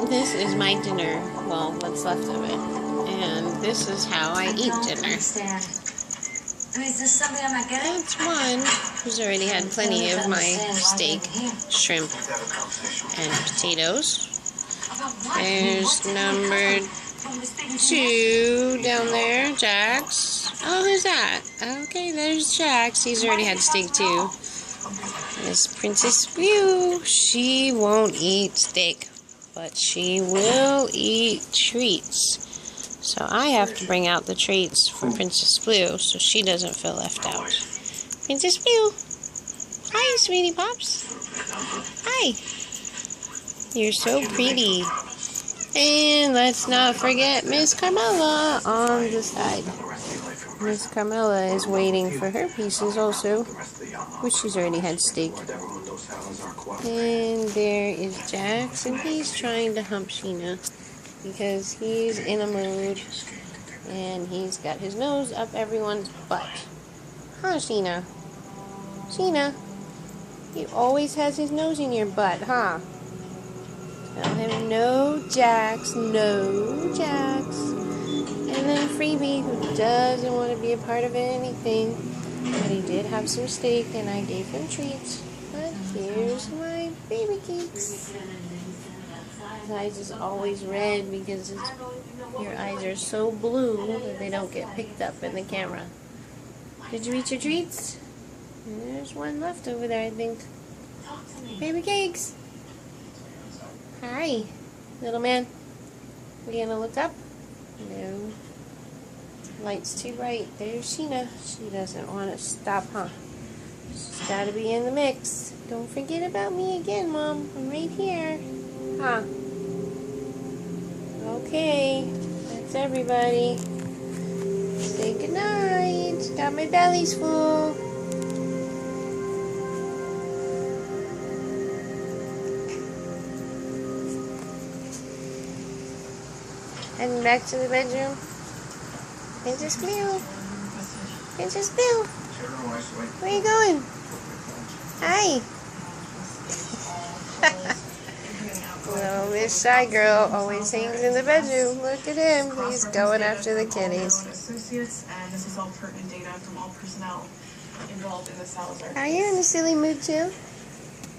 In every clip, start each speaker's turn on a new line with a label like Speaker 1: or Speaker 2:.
Speaker 1: This is my dinner. Well, what's left of it. And this is how I eat dinner. That's one who's already had plenty of my steak, shrimp, and potatoes. There's number 2 down there, Jax. Oh, who's that? Okay, there's Jax. He's already had steak too. There's Princess Blue. She won't eat steak, but she will eat treats. So I have to bring out the treats for Princess Blue so she doesn't feel left out. Princess Blue. Hi, sweetie pops. Hi. You're so pretty. And let's not forget Miss Carmela on the side. Miss Carmela is waiting for her pieces also, which she's already had steak. And there is Jax, and he's trying to hump Sheena because he's in a mood and he's got his nose up everyone's butt. Huh, Sheena? Sheena, he always has his nose in your butt, huh? Tell him no, Jax, no, Jax. And then Freebie, who doesn't want to be a part of anything, but he did have some steak and I gave him treats. But here's my baby cakes. His eyes is always red because your eyes are so blue that they don't get picked up in the camera. Did you eat your treats? There's one left over there, I think. Baby cakes. Hi, little man. Are you gonna look up? No. Light's too bright. There's Sheena. She doesn't want to stop, huh? She's got to be in the mix. Don't forget about me again, Mom. I'm right here. Huh? Okay. That's everybody. Say goodnight. Got my bellies full. Heading back to the bedroom. Princess Blue. Princess Blue. Where are you going? Hi. Little Miss Shy Girl always hangs in the bedroom. Look at him. He's going after the kitties.
Speaker 2: Associates, and this is all pertinent data from all personnel involved in the Salazar case.
Speaker 1: Are you in a silly mood too?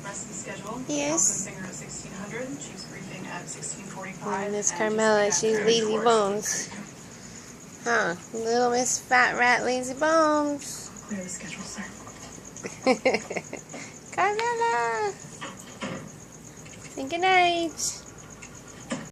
Speaker 2: Rest of the schedule.
Speaker 1: Yes.
Speaker 2: Singer at 1600. Chief's briefing at 1645.
Speaker 1: And Miss Carmela, she's lazy bones. Huh? Little Miss Fat Rat Lazy Bones.
Speaker 2: Clear the schedule, sir.
Speaker 1: Carmela! Say goodnight.